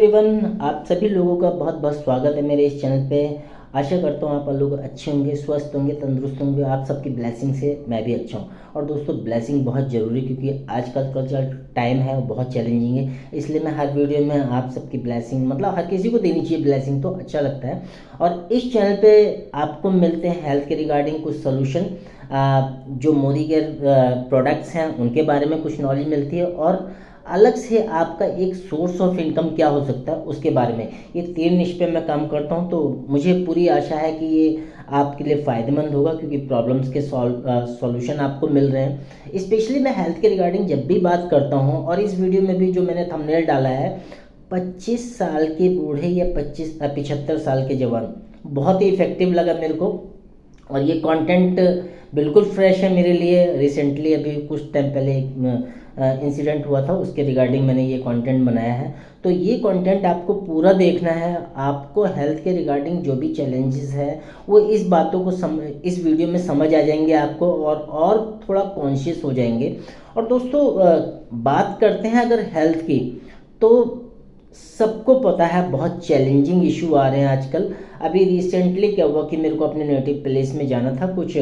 Everyone, आप सभी लोगों का बहुत बहुत स्वागत है मेरे इस चैनल पे। आशा करता हूँ आप लोग अच्छे होंगे, स्वस्थ होंगे, तंदुरुस्त होंगे। आप सबकी ब्लेसिंग से मैं भी अच्छा हूँ। और दोस्तों, ब्लेसिंग बहुत ज़रूरी, क्योंकि आजकल का जो टाइम है वो बहुत चैलेंजिंग है। इसलिए मैं हर वीडियो में आप सबकी ब्लेसिंग, मतलब हर किसी को देनी चाहिए ब्लेसिंग, तो अच्छा लगता है। और इस चैनल पे आपको मिलते हैं हेल्थ के रिगार्डिंग कुछ सोल्यूशन, जो मोदी के प्रोडक्ट्स हैं उनके बारे में कुछ नॉलेज मिलती है, और अलग से आपका एक सोर्स ऑफ इनकम क्या हो सकता है उसके बारे में। ये तीन निश पे मैं काम करता हूँ, तो मुझे पूरी आशा है कि ये आपके लिए फ़ायदेमंद होगा, क्योंकि प्रॉब्लम्स के सॉल्यूशन आपको मिल रहे हैं। स्पेशली मैं हेल्थ के रिगार्डिंग जब भी बात करता हूँ, और इस वीडियो में भी जो मैंने थंबनेल डाला है, 25 साल के बूढ़े या 75 साल के जवान, बहुत ही इफेक्टिव लगा मेरे को। और ये कंटेंट बिल्कुल फ्रेश है मेरे लिए। रिसेंटली अभी कुछ टाइम पहले एक इंसिडेंट हुआ था, उसके रिगार्डिंग मैंने ये कंटेंट बनाया है। तो ये कंटेंट आपको पूरा देखना है। आपको हेल्थ के रिगार्डिंग जो भी चैलेंजेस है वो इस बातों को इस वीडियो में समझ आ जाएंगे आपको, और थोड़ा कॉन्शियस हो जाएंगे। और दोस्तों, बात करते हैं अगर हेल्थ की, तो सबको पता है बहुत चैलेंजिंग इशू आ रहे हैं आजकल। अभी रिसेंटली क्या हुआ कि मेरे को अपने नेटिव प्लेस में जाना था कुछ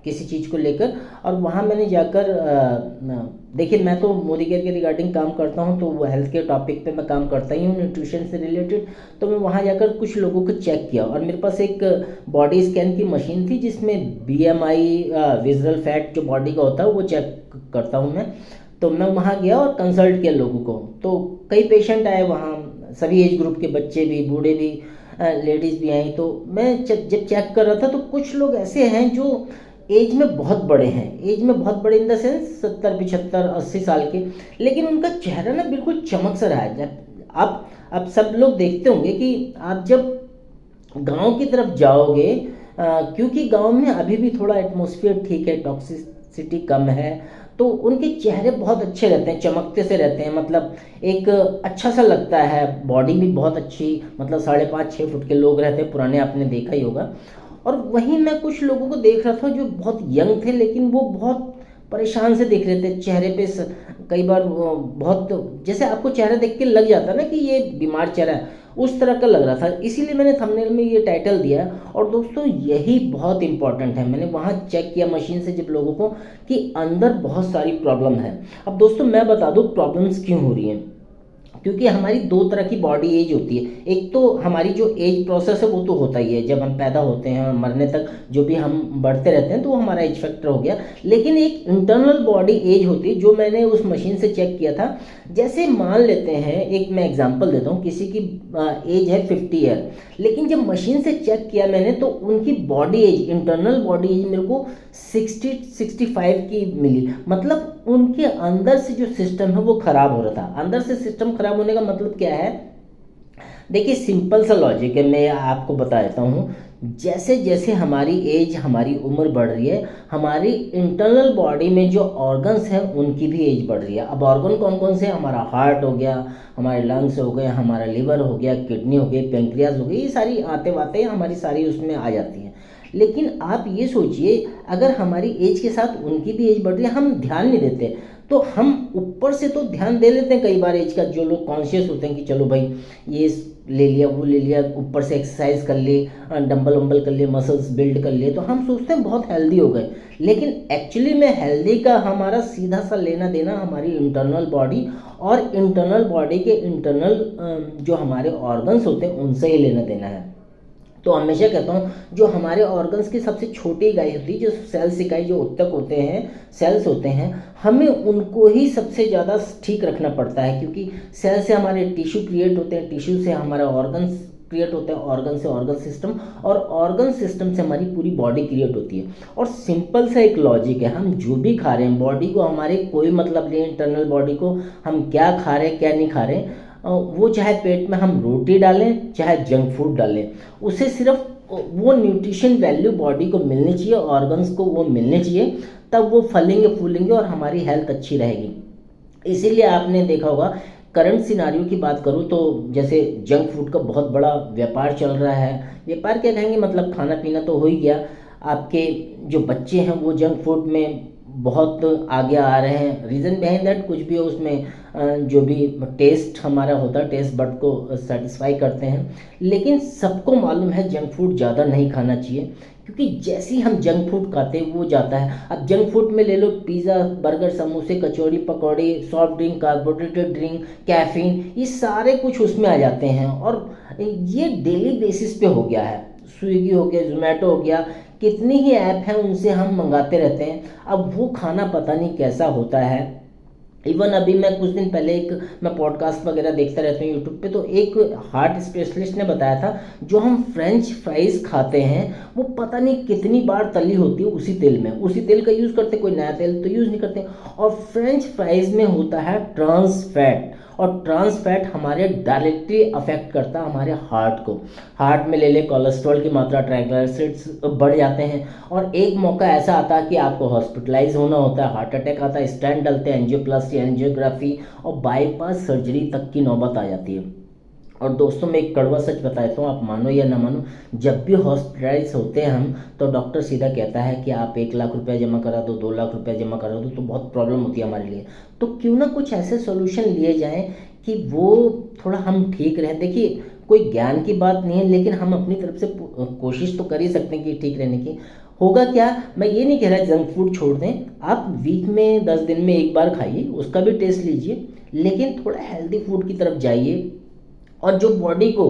किसी चीज़ को लेकर, और वहाँ मैंने जाकर देखिए, मैं तो मोदी केयर के रिगार्डिंग काम करता हूँ, तो वो हेल्थ के टॉपिक पे मैं काम करता ही हूँ, न्यूट्रिशन से रिलेटेड। तो मैं वहाँ जाकर कुछ लोगों को चेक किया, और मेरे पास एक बॉडी स्कैन की मशीन थी जिसमें बीएमआई, विजरल फैट जो बॉडी का होता है वो चेक करता हूँ मैं। तो मैं वहाँ गया और कंसल्ट किया लोगों को। तो कई पेशेंट आए वहाँ, सभी एज ग्रुप के, बच्चे भी, बूढ़े भी, लेडीज़ भी आई। तो मैं जब चेक कर रहा था, तो कुछ लोग ऐसे हैं जो एज में बहुत बड़े हैं, एज में बहुत बड़े इन द सेंस 70 75 80 साल के, लेकिन उनका चेहरा ना बिल्कुल चमक सा रहा है। जब आप सब लोग देखते होंगे कि आप जब गांव की तरफ जाओगे, क्योंकि गांव में अभी भी थोड़ा एटमॉस्फेयर ठीक है, टॉक्सिसिटी कम है, तो उनके चेहरे बहुत अच्छे रहते हैं, चमकते से रहते हैं। मतलब एक अच्छा सा लगता है, बॉडी भी बहुत अच्छी, मतलब 5.5 6 फुट के लोग रहते हैं पुराने, आपने देखा ही होगा। और वहीं मैं कुछ लोगों को देख रहा था जो बहुत यंग थे, लेकिन वो बहुत परेशान से दिख रहे थे चेहरे पे। कई बार वो बहुत, जैसे आपको चेहरा देख के लग जाता है ना कि ये बीमार चेहरा है, उस तरह का लग रहा था। इसीलिए मैंने थंबनेल में ये टाइटल दिया। और दोस्तों, यही बहुत इंपॉर्टेंट है। मैंने वहाँ चेक किया मशीन से जब लोगों को, कि अंदर बहुत सारी प्रॉब्लम है। अब दोस्तों, मैं बता दूँ प्रॉब्लम्स क्यों हो रही हैं। क्योंकि हमारी दो तरह की बॉडी एज होती है। एक तो हमारी जो एज प्रोसेस है वो तो होता ही है, जब हम पैदा होते हैं मरने तक जो भी हम बढ़ते रहते हैं, तो वो हमारा एज फैक्टर हो गया। लेकिन एक इंटरनल बॉडी एज होती है, जो मैंने उस मशीन से चेक किया था। जैसे मान लेते हैं, एक मैं एग्जांपल देता हूँ, किसी की एज है 50 ईयर, लेकिन जब मशीन से चेक किया मैंने, तो उनकी body age, internal body age मेरे को 60 65 की मिली। मतलब उनके अंदर से जो सिस्टम है वो खराब हो रहा था। अंदर से सिस्टम खराब होने का मतलब क्या है, देखिए सिंपल सा लॉजिक है, मैं आपको बता देता हूँ। जैसे जैसे हमारी एज, हमारी उम्र बढ़ रही है, हमारी इंटरनल बॉडी में जो ऑर्गन्स हैं उनकी भी एज बढ़ रही है। अब ऑर्गन कौन कौन से हैं, हमारा हार्ट हो गया, हमारे लंग्स हो गए, हमारा लिवर हो गया, किडनी हो गई, पेंक्रियाज हो गई, ये सारी आते वाते हमारी सारी उसमें आ जाती हैं। लेकिन आप ये सोचिए, अगर हमारी एज के साथ उनकी भी एज बढ़ रही है, हम ध्यान नहीं देते। तो हम ऊपर से तो ध्यान दे लेते हैं कई बार एज का, जो लोग कॉन्शियस होते हैं कि चलो भाई ये ले लिया, वो ले लिया, ऊपर से एक्सरसाइज कर ली, डंबल वंबल कर लिए, मसल्स बिल्ड कर लिए, तो हम सोचते हैं बहुत हेल्दी हो गए। लेकिन एक्चुअली में हेल्दी का हमारा सीधा सा लेना देना हमारी इंटरनल बॉडी, और इंटरनल बॉडी के इंटरनल जो हमारे ऑर्गन्स होते हैं उनसे ही लेना देना है। तो हमेशा कहता हूँ, जो हमारे ऑर्गन्स की सबसे छोटी इकाई होती है, जो सेल्स इकाई, जो उत्तक होते हैं, सेल्स होते हैं, हमें उनको ही सबसे ज़्यादा ठीक रखना पड़ता है। क्योंकि सेल से हमारे टिश्यू क्रिएट होते हैं, टिश्यू से हमारा ऑर्गन्स क्रिएट होता है, ऑर्गन से ऑर्गन सिस्टम, और ऑर्गन सिस्टम से हमारी पूरी बॉडी क्रिएट होती है। और सिंपल सा एक लॉजिक है, हम जो भी खा रहे हैं, बॉडी को हमारे कोई मतलब नहीं, इंटरनल बॉडी को हम क्या खा रहे हैं क्या नहीं खा रहे हैं, वो चाहे पेट में हम रोटी डालें चाहे जंक फूड डालें, उसे सिर्फ वो न्यूट्रिशन वैल्यू बॉडी को मिलनी चाहिए, ऑर्गन्स को वो मिलने चाहिए, तब वो फलेंगे फूलेंगे और हमारी हेल्थ अच्छी रहेगी। इसीलिए आपने देखा होगा, करंट सिनारियो की बात करूँ तो जैसे जंक फूड का बहुत बड़ा व्यापार चल रहा है। व्यापार क्या कहेंगे, मतलब खाना पीना तो हो ही गया। आपके जो बच्चे हैं वो जंक फूड में बहुत आगे आ रहे हैं। रीज़न बिहाइंड दैट कुछ भी हो उसमें जो भी टेस्ट हमारा होता है, टेस्ट बड को सेटिस्फाई करते हैं। लेकिन सबको मालूम है जंक फूड ज़्यादा नहीं खाना चाहिए, क्योंकि जैसे ही हम जंक फूड खाते हैं वो जाता है। अब जंक फूड में ले लो पिज़्ज़ा, बर्गर, समोसे, kachori, pakori, soft drink, carbonated drink, caffeine, ये सारे कुछ उसमें आ जाते हैं और ये डेली बेसिस पे हो गया है। स्विगी हो गया, जोमेटो हो गया, कितनी ही ऐप हैं उनसे हम मंगाते रहते हैं। अब वो खाना पता नहीं कैसा होता है। इवन अभी मैं कुछ दिन पहले मैं पॉडकास्ट वगैरह देखता रहता हूँ यूट्यूब पे, तो एक हार्ट स्पेशलिस्ट ने बताया था जो हम फ्रेंच फ्राइज़ खाते हैं वो पता नहीं कितनी बार तली होती है उसी तेल में, उसी तेल का यूज़ करते, कोई नया तेल तो यूज़ नहीं करते। और फ्रेंच फ्राइज़ में होता है ट्रांस फैट, और ट्रांस फैट हमारे डायरेक्टली अफेक्ट करता है हमारे हार्ट को। हार्ट में ले ले कोलेस्ट्रॉल की मात्रा, ट्राइग्लिसराइड्स बढ़ जाते हैं, और एक मौका ऐसा आता है कि आपको हॉस्पिटलाइज होना होता है, हार्ट अटैक आता है, स्टेंट डलते हैं, एंजियोप्लास्टी, एंजियोग्राफी और बाईपास सर्जरी तक की नौबत आ जाती है। और दोस्तों मैं एक कड़वा सच बताता हूँ, आप मानो या ना मानो, जब भी हॉस्पिटलाइज होते हैं हम तो डॉक्टर सीधा कहता है कि आप 1 लाख रुपया जमा करा दो, 2 लाख रुपया जमा करा दो, तो बहुत प्रॉब्लम होती है हमारे लिए। तो क्यों ना कुछ ऐसे सॉल्यूशन लिए जाएं कि वो थोड़ा हम ठीक रहें। देखिए कोई ज्ञान की बात नहीं है, लेकिन हम अपनी तरफ से कोशिश तो कर ही सकते हैं कि ठीक रहने की। होगा क्या, मैं ये नहीं कह रहा जंक फूड छोड़ दें, आप वीक में 10 दिन में एक बार खाइए, उसका भी टेस्ट लीजिए, लेकिन थोड़ा हेल्दी फूड की तरफ जाइए। और जो बॉडी को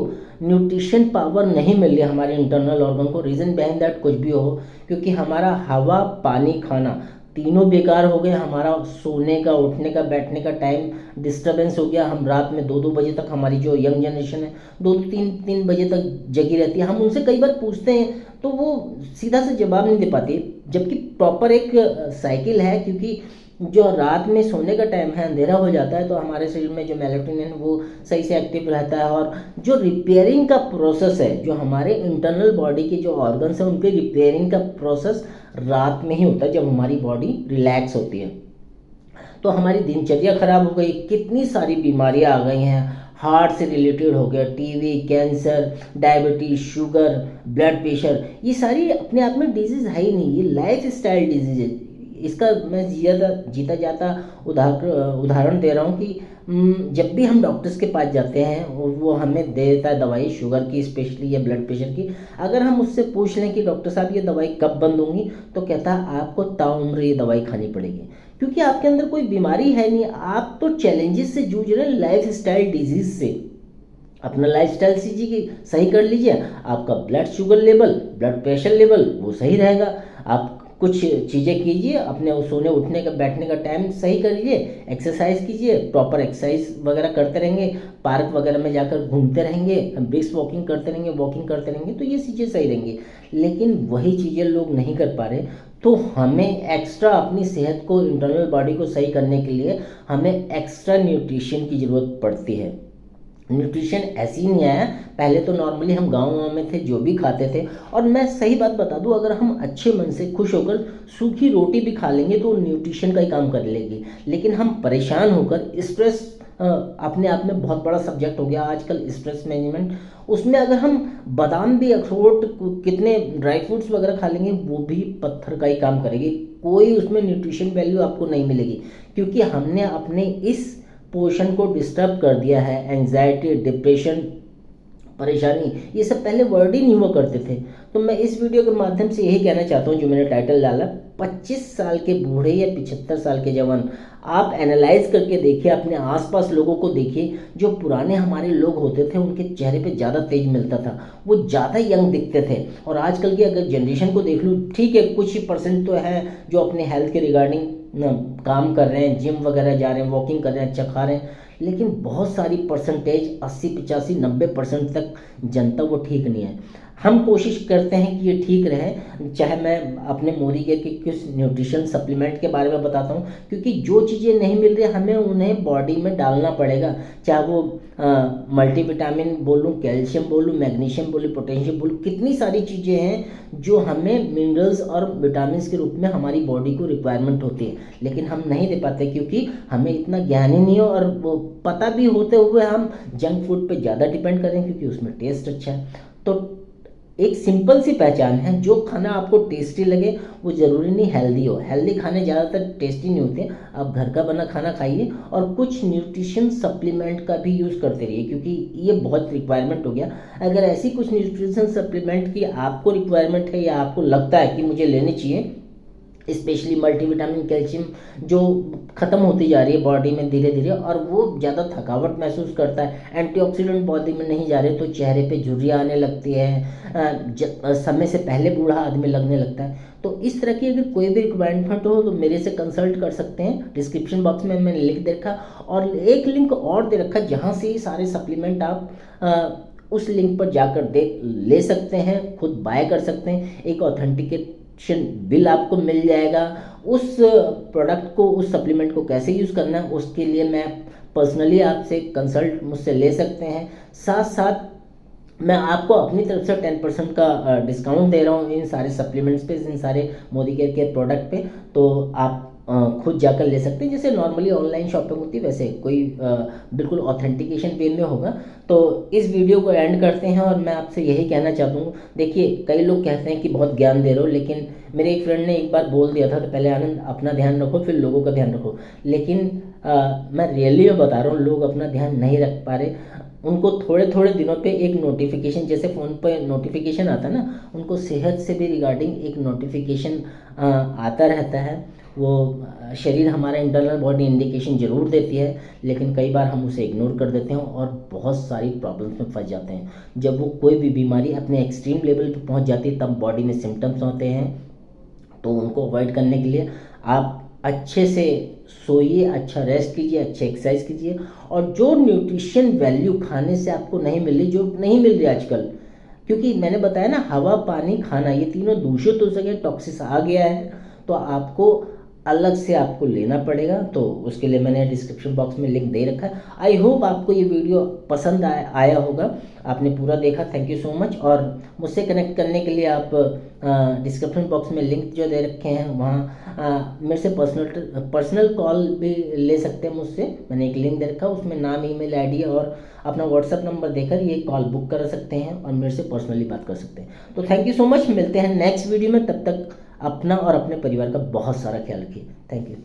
न्यूट्रिशन पावर नहीं मिल रही हमारे इंटरनल ऑर्गन को, रीज़न बिहाइंड दैट कुछ भी हो, क्योंकि हमारा हवा, पानी, खाना तीनों बेकार हो गए। हमारा सोने का, उठने का, बैठने का टाइम डिस्टर्बेंस हो गया। हम रात में 2-2 बजे तक, हमारी जो यंग जनरेशन है 2-3 बजे तक जगी रहती है। हम उनसे कई बार पूछते हैं तो वो सीधा से जवाब नहीं दे पाती, जबकि प्रॉपर एक साइकिल है। क्योंकि जो रात में सोने का टाइम है, अंधेरा हो जाता है तो हमारे शरीर में जो मेलेटोनिन वो सही से एक्टिव रहता है, और जो रिपेयरिंग का प्रोसेस है, जो हमारे इंटरनल बॉडी के जो ऑर्गन्स हैं उनके रिपेयरिंग का प्रोसेस रात में ही होता है, जब हमारी बॉडी रिलैक्स होती है। तो हमारी दिनचर्या खराब हो गई, कितनी सारी बीमारियां आ गई हैं, हार्ट से रिलेटेड हो गया, TV, cancer, diabetes, sugar, blood pressure, ये सारी अपने आप में डिजीज़ है ही नहीं, ये लाइफ स्टाइल डिजीज है। इसका मैं जीता जाता उदाहरण दे रहा हूँ कि जब भी हम डॉक्टर्स के पास जाते हैं वो हमें दे देता है दवाई शुगर की स्पेशली या ब्लड प्रेशर की। अगर हम उससे पूछ लें कि डॉक्टर साहब ये दवाई कब बंद होंगी, तो कहता है आपको ताउम्र ये दवाई खानी पड़ेगी, क्योंकि आपके अंदर कोई बीमारी है नहीं, आप तो चैलेंजेस से जूझ रहे हैं, लाइफ स्टाइल डिजीज से। अपना लाइफ स्टाइल सही कर लीजिए, आपका blood sugar level, blood pressure level वो सही रहेगा। आप कुछ चीज़ें कीजिए, अपने सोने उठने का, बैठने का टाइम सही कर लीजिए, एक्सरसाइज कीजिए, प्रॉपर एक्सरसाइज वगैरह करते रहेंगे, पार्क वगैरह में जाकर घूमते रहेंगे, ब्रिस्क वॉकिंग करते रहेंगे, वॉकिंग करते रहेंगे, तो ये चीज़ें सही रहेंगी। लेकिन वही चीज़ें लोग नहीं कर पा रहे, तो हमें एक्स्ट्रा अपनी सेहत को, इंटरनल बॉडी को सही करने के लिए हमें एक्स्ट्रा न्यूट्रिशन की ज़रूरत पड़ती है। न्यूट्रिशन ऐसे ही नहीं आया, पहले तो नॉर्मली हम गाँव में थे, जो भी खाते थे। और मैं सही बात बता दूं, अगर हम अच्छे मन से खुश होकर सूखी रोटी भी खा लेंगे तो न्यूट्रिशन का ही काम कर लेगी। लेकिन हम परेशान होकर, स्ट्रेस अपने आप में बहुत बड़ा सब्जेक्ट हो गया आजकल, स्ट्रेस मैनेजमेंट, उसमें अगर हम बादाम भी, अखरोट, कितने ड्राई फ्रूट्स वगैरह खा लेंगे वो भी पत्थर का ही काम करेगी, कोई उसमें न्यूट्रिशन वैल्यू आपको नहीं मिलेगी, क्योंकि हमने अपने इस पोर्शन को डिस्टर्ब कर दिया है। एंजाइटी, डिप्रेशन, परेशानी, ये सब पहले वर्ड ही नहीं हुआ करते थे। तो मैं इस वीडियो के माध्यम से यही कहना चाहता हूँ, जो मैंने टाइटल डाला, 25 साल के बूढ़े या 75 साल के जवान, आप एनालाइज करके देखिए, अपने आसपास लोगों को देखिए, जो पुराने हमारे लोग होते थे उनके चेहरे पे ज़्यादा तेज मिलता था, वो ज़्यादा यंग दिखते थे। और आजकल की अगर जनरेशन को देख लूँ, ठीक है कुछ ही परसेंट तो है जो अपने हेल्थ के रिगार्डिंग काम कर रहे हैं, जिम वगैरह जा रहे हैं, वॉकिंग कर रहे हैं, अच्छा खा रहे हैं, लेकिन बहुत सारी परसेंटेज 80, 85, 90% तक जनता वो ठीक नहीं है। हम कोशिश करते हैं कि ये ठीक रहे। चाहे मैं अपने मोदी के कुछ न्यूट्रिशन सप्लीमेंट के बारे में बताता हूँ, क्योंकि जो चीज़ें नहीं मिल रही हमें उन्हें बॉडी में डालना पड़ेगा, चाहे वो मल्टीविटामिन बोलूँ, कैल्शियम बोलूँ, मैग्नीशियम बोलूँ, पोटेशियम बोलूँ, कितनी सारी चीज़ें हैं जो हमें मिनरल्स और विटामिन के रूप में हमारी बॉडी को रिक्वायरमेंट होती है, लेकिन हम नहीं दे पाते क्योंकि हमें इतना ज्ञान ही नहीं है। और वो पता भी होते हुए हम जंक फूड पे ज़्यादा डिपेंड करें क्योंकि उसमें टेस्ट अच्छा है। तो एक सिंपल सी पहचान है, जो खाना आपको टेस्टी लगे वो ज़रूरी नहीं हेल्दी हो। हेल्दी खाने ज़्यादातर टेस्टी नहीं होते। आप घर का बना खाना खाइए और कुछ न्यूट्रिशन सप्लीमेंट का भी यूज़ करते रहिए, क्योंकि ये बहुत रिक्वायरमेंट हो गया। अगर ऐसी कुछ न्यूट्रिशन सप्लीमेंट की आपको रिक्वायरमेंट है या आपको लगता है कि मुझे लेनी चाहिए, स्पेशली मल्टीविटामिन, कैल्शियम जो ख़त्म होती जा रही है बॉडी में धीरे धीरे, और वो ज़्यादा थकावट महसूस करता है, एंटीऑक्सीडेंट बॉडी में नहीं जा रहे तो चेहरे पे झुर्रियाँ आने लगती है, समय से पहले बूढ़ा आदमी लगने लगता है। तो इस तरह की अगर कोई भी रिक्वायरमेंट हो तो मेरे से कंसल्ट कर सकते हैं। डिस्क्रिप्शन बॉक्स में मैंने लिख दे रखा, और एक लिंक और दे रखा जहाँ से ये सारे सप्लीमेंट आप उस लिंक पर जाकर देख ले सकते हैं, खुद बाय कर सकते हैं। एक ऑथेंटिकेट बिल आपको मिल जाएगा। उस प्रोडक्ट को, उस सप्लीमेंट को कैसे यूज़ करना है उसके लिए मैं पर्सनली आपसे कंसल्ट मुझसे ले सकते हैं। साथ साथ मैं आपको अपनी तरफ से 10% का डिस्काउंट दे रहा हूँ इन सारे सप्लीमेंट्स पे, इन सारे मोदी केयर के प्रोडक्ट पे। तो आप खुद जाकर ले सकते हैं। जैसे नॉर्मली ऑनलाइन शॉपिंग होती है वैसे कोई बिल्कुल ऑथेंटिकेशन वे में होगा। तो इस वीडियो को एंड करते हैं, और मैं आपसे यही कहना चाहता हूँ, देखिए कई लोग कहते हैं कि बहुत ज्ञान दे रहे हो, लेकिन मेरे एक फ्रेंड ने एक बार बोल दिया था कि पहले आनंद अपना ध्यान रखो फिर लोगों का ध्यान रखो। लेकिन मैं रियली में बता रहा हूँ, लोग अपना ध्यान नहीं रख पा रहे। उनको थोड़े थोड़े दिनों पे एक नोटिफिकेशन, जैसे फ़ोन पे नोटिफिकेशन आता है ना, उनको सेहत से भी रिगार्डिंग एक नोटिफिकेशन आता रहता है। वो शरीर हमारा इंटरनल बॉडी इंडिकेशन ज़रूर देती है, लेकिन कई बार हम उसे इग्नोर कर देते हैं और बहुत सारी प्रॉब्लम्स में फंस जाते हैं। जब वो कोई भी बीमारी अपने एक्सट्रीम लेवल पे पहुंच जाती है तब बॉडी में सिम्टम्स होते हैं। तो उनको अवॉइड करने के लिए आप अच्छे से सोइए, अच्छा रेस्ट कीजिए, अच्छे एक्सरसाइज कीजिए, और जो न्यूट्रिशन वैल्यू खाने से आपको नहीं मिल रही, जो नहीं मिल रही आजकल, क्योंकि मैंने बताया ना, हवा, पानी, खाना, ये तीनों दूषित हो सके, टॉक्सिस आ गया है, तो आपको अलग से आपको लेना पड़ेगा। तो उसके लिए मैंने डिस्क्रिप्शन बॉक्स में लिंक दे रखा है। आई होप आपको ये वीडियो पसंद आया होगा, आपने पूरा देखा, थैंक यू सो मच। और मुझसे कनेक्ट करने के लिए आप डिस्क्रिप्शन बॉक्स में लिंक जो दे रखे हैं वहाँ मेरे से पर्सनल कॉल भी ले सकते हैं मुझसे। मैंने एक लिंक दे रखा, उसमें नाम, ईमेल आईडी और अपना व्हाट्सअप नंबर देकर ये कॉल बुक कर सकते हैं और मेरे से पर्सनली बात कर सकते हैं। तो थैंक यू सो मच, मिलते हैं नेक्स्ट वीडियो में। तब तक अपना और अपने परिवार का बहुत सारा ख्याल रखिए। Thank you.